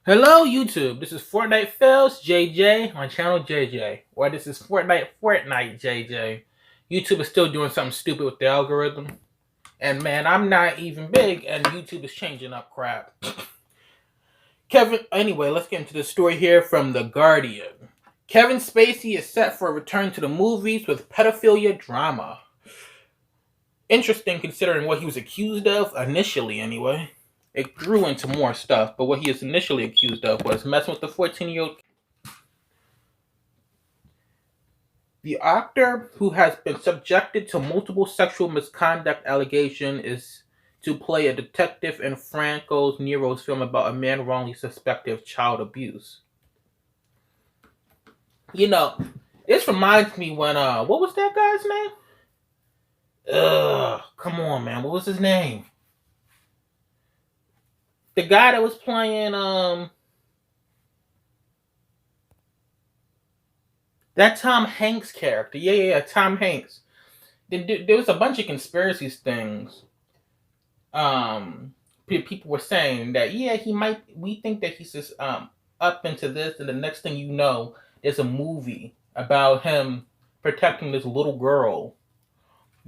Hello YouTube, this is Fortnite Fails JJ on channel JJ, or this is Fortnite JJ. YouTube is still doing something stupid with the algorithm, and man, I'm not even big, and YouTube is changing up crap. Anyway, let's get into the story here from The Guardian. Kevin Spacey is set for a return to the movies with pedophilia drama. Interesting considering what he was accused of initially, anyway. It grew into more stuff, but what he was initially accused of was messing with the 14-year-old. The actor, who has been subjected to multiple sexual misconduct allegations, is to play a detective in Franco Nero's film about a man wrongly suspected of child abuse. You know, this reminds me when what was that guy's name? Come on, man, what was his name? The guy that was playing that Tom Hanks character. Yeah, Tom Hanks. There was a bunch of conspiracy things. People were saying that yeah, he might. We think that he's just up into this, and the next thing you know, there's a movie about him protecting this little girl,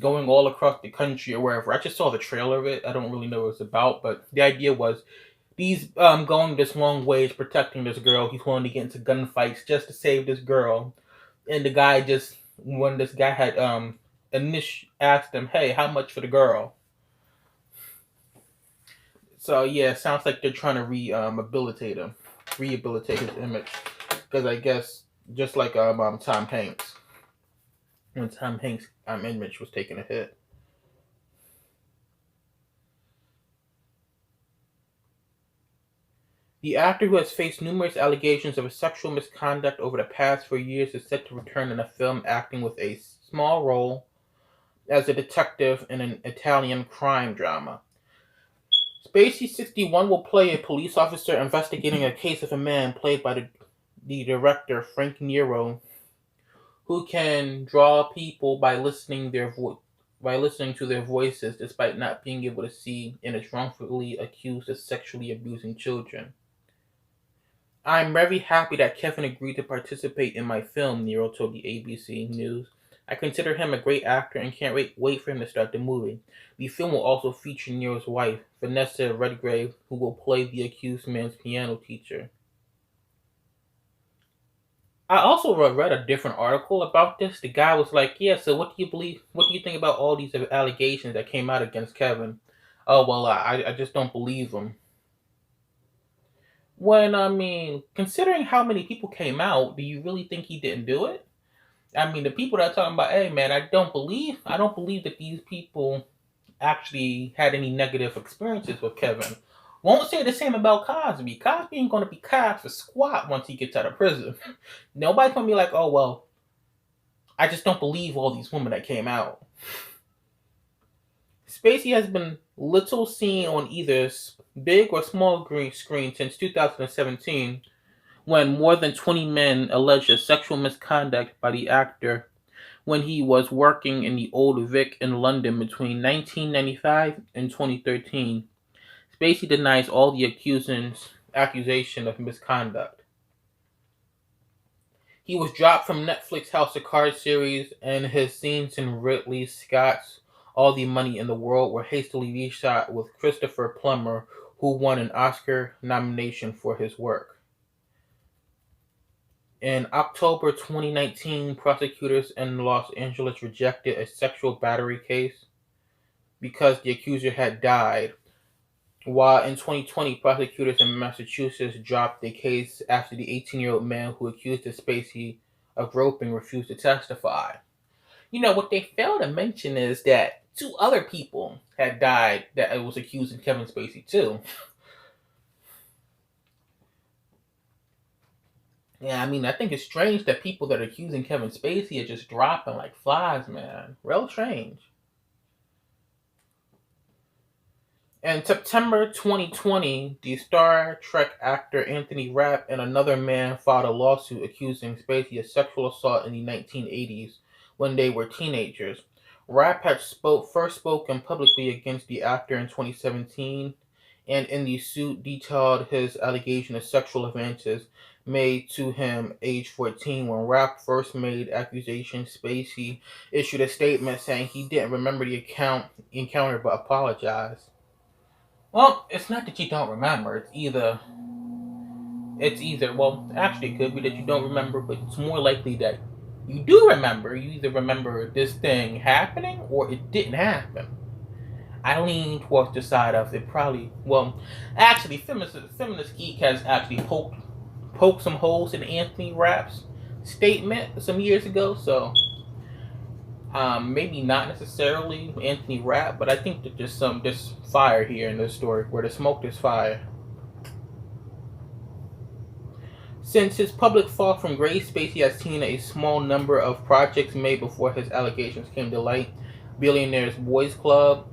going all across the country or wherever. I just saw the trailer of it. I don't really know what it's about, but the idea was he's going this long ways protecting this girl. He's willing to get into gunfights just to save this girl. And the guy just when this guy had asked him, "Hey, how much for the girl?" So yeah, it sounds like they're trying to rehabilitate his image, because I guess just like Tom Hanks, when Tom Hanks' image was taking a hit. The actor, who has faced numerous allegations of sexual misconduct over the past 4 years, is set to return in a film acting with a small role as a detective in an Italian crime drama. Spacey 61 will play a police officer investigating a case of a man played by the director Frank Nero, who can draw people by listening to their voices despite not being able to see, and is wrongfully accused of sexually abusing children. I'm very happy that Kevin agreed to participate in my film, Nero told the ABC News. I consider him a great actor and can't wait for him to start the movie. The film will also feature Nero's wife, Vanessa Redgrave, who will play the accused man's piano teacher. I also read a different article about this. The guy was like, "Yeah, so what do you believe? What do you think about all these allegations that came out against Kevin?" Oh well, I just don't believe them. When I mean, considering how many people came out, do you really think he didn't do it? I mean, the people that are talking about, "Hey man, I don't believe that these people actually had any negative experiences with Kevin." Won't say the same about Cosby. Cosby ain't gonna be cast for squat once he gets out of prison. Nobody's gonna be like, "Oh well, I just don't believe all these women that came out." Spacey has been little seen on either big or small green screen since 2017, when more than 20 men alleged sexual misconduct by the actor when he was working in the Old Vic in London between 1995 and 2013. Spacey denies all the accusation of misconduct. He was dropped from Netflix House of Cards series, and his scenes in Ridley Scott's All the Money in the World were hastily reshot with Christopher Plummer, who won an Oscar nomination for his work. In October 2019, prosecutors in Los Angeles rejected a sexual battery case because the accuser had died, while in 2020, prosecutors in Massachusetts dropped the case after the 18-year-old man who accused Spacey of groping refused to testify. You know, what they fail to mention is that two other people had died that was accusing Kevin Spacey too. Yeah, I mean, I think it's strange that people that are accusing Kevin Spacey are just dropping like flies, man. Real strange. In September 2020, the Star Trek actor Anthony Rapp and another man filed a lawsuit accusing Spacey of sexual assault in the 1980s when they were teenagers. Rapp had first spoken publicly against the actor in 2017, and in the suit detailed his allegation of sexual advances made to him age 14. When Rapp first made accusations, Spacey issued a statement saying he didn't remember the encounter but apologized. Well, it's not that you don't remember. It's either well, actually, it could be that you don't remember, but it's more likely that you do remember. You either remember this thing happening or it didn't happen. I lean towards the side of it probably. Well, actually, feminist geek has actually poked some holes in Anthony Rapp's statement some years ago. So maybe not necessarily Anthony Rapp, but I think that there's fire here in this story. Where the smoke, there's fire. Since his public fall from grace, Spacey has seen a small number of projects made before his allegations came to light. Billionaire's Boys Club.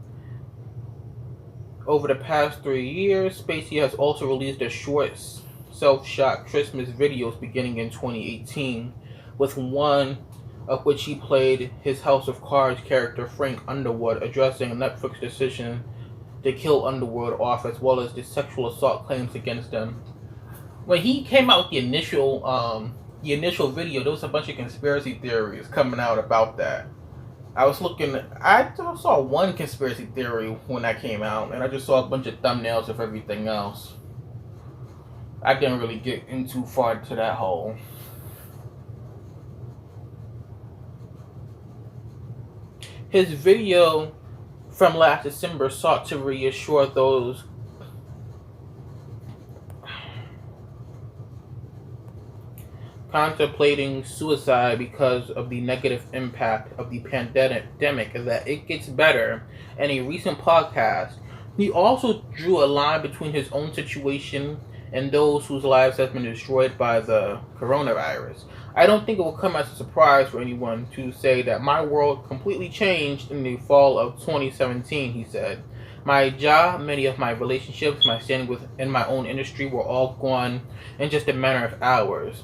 Over the past 3 years, Spacey has also released a short self-shot Christmas videos beginning in 2018, with one of which he played his House of Cards character Frank Underwood, addressing Netflix's decision to kill Underwood off, as well as the sexual assault claims against him. When he came out with the initial video, there was a bunch of conspiracy theories coming out about that. I saw one conspiracy theory when that came out, and I just saw a bunch of thumbnails of everything else. I didn't really get in too far to that hole. His video from last December sought to reassure those contemplating suicide because of the negative impact of the pandemic that it gets better. In a recent podcast, he also drew a line between his own situation and those whose lives have been destroyed by the coronavirus. I don't think it will come as a surprise for anyone to say that my world completely changed in the fall of 2017, he said. My job, many of my relationships, my standing within my own industry were all gone in just a matter of hours.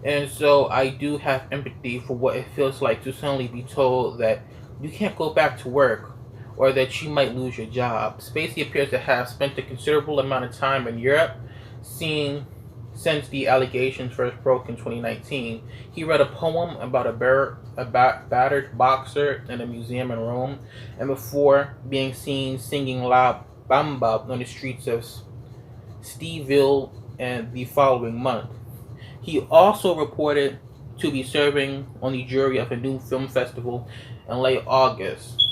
And so I do have empathy for what it feels like to suddenly be told that you can't go back to work or that you might lose your job. Spacey appears to have spent a considerable amount of time in Europe since the allegations first broke in 2019. He read a poem about a battered boxer in a museum in Rome, and before being seen singing La Bamba on the streets of Steville and the following month. He also reported to be serving on the jury of a new film festival in late August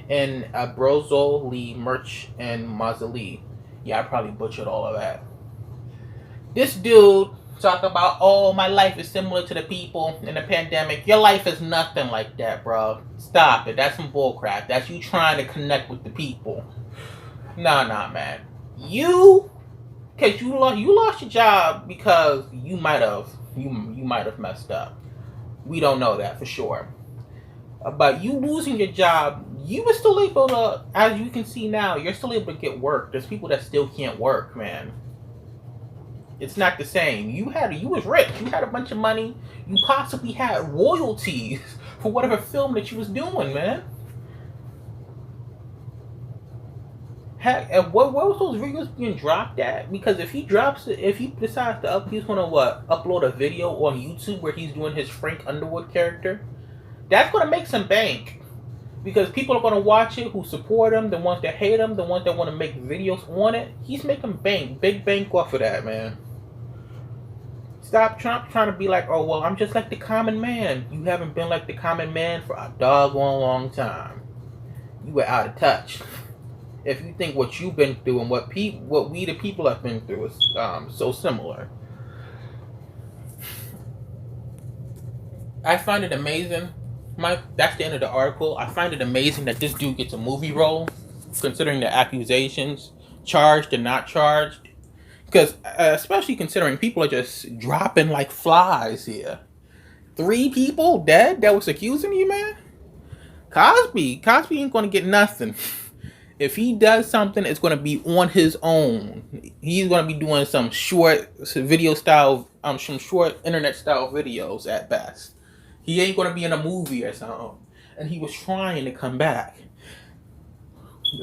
in Abruzzo, Lee, Merch, and Mazzoli. Yeah, I probably butchered all of that. This dude talk about, oh, my life is similar to the people in the pandemic. Your life is nothing like that, bro. Stop it. That's some bullcrap. That's you trying to connect with the people. Nah, man. Because you lost your job because you might have messed up. We don't know that for sure. But you losing your job, you were still able to, as you can see now, you're still able to get work. There's people that still can't work, man. It's not the same. You was rich. You had a bunch of money. You possibly had royalties for whatever film that you was doing, man. Heck, and what was those videos being dropped at? Because if he decides to he's gonna upload a video on YouTube where he's doing his Frank Underwood character, that's gonna make some bank. Because people are gonna watch it who support him, the ones that hate him, the ones that want to make videos on it. He's making big bank off of that, man. Stop trying to be like, oh well, I'm just like the common man. You haven't been like the common man for a doggone long time. You were out of touch. If you think what you've been through and what we the people have been through is so similar. I find it amazing, Mike. That's the end of the article. I find it amazing that this dude gets a movie role, considering the accusations, charged and not charged. Because, especially considering people are just dropping like flies here. 3 people dead that was accusing you, man? Cosby ain't gonna get nothing. If he does something, it's going to be on his own. He's going to be doing some short video style, some short internet style videos at best. He ain't going to be in a movie or something. And he was trying to come back.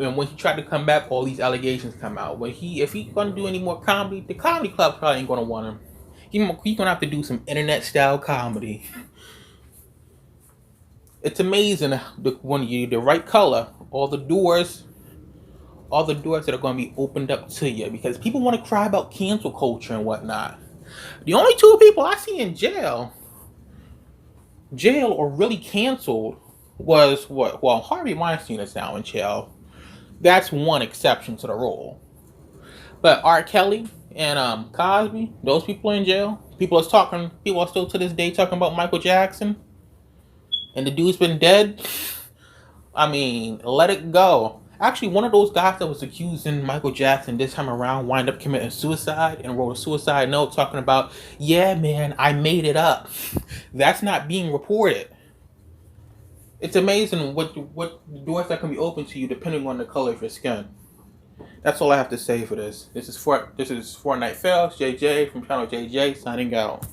And when he tried to come back, all these allegations come out. But if he's gonna do any more comedy, the comedy club probably ain't gonna want him. He's gonna have to do some internet style comedy. It's amazing when you the right color, all the doors that are going to be opened up to you, because people want to cry about cancel culture and whatnot. The only two people I see in jail or really canceled was what? Well, Harvey Weinstein is now in jail. That's one exception to the rule. But R. Kelly and Cosby, those people in jail. People are still to this day talking about Michael Jackson, and the dude's been dead. I mean, let it go. Actually, one of those guys that was accusing Michael Jackson this time around wind up committing suicide and wrote a suicide note talking about, yeah, man, I made it up. That's not being reported. It's amazing what doors that can be open to you depending on the color of your skin. That's all I have to say for this. This is Fortnite Fails. JJ from Channel JJ signing out.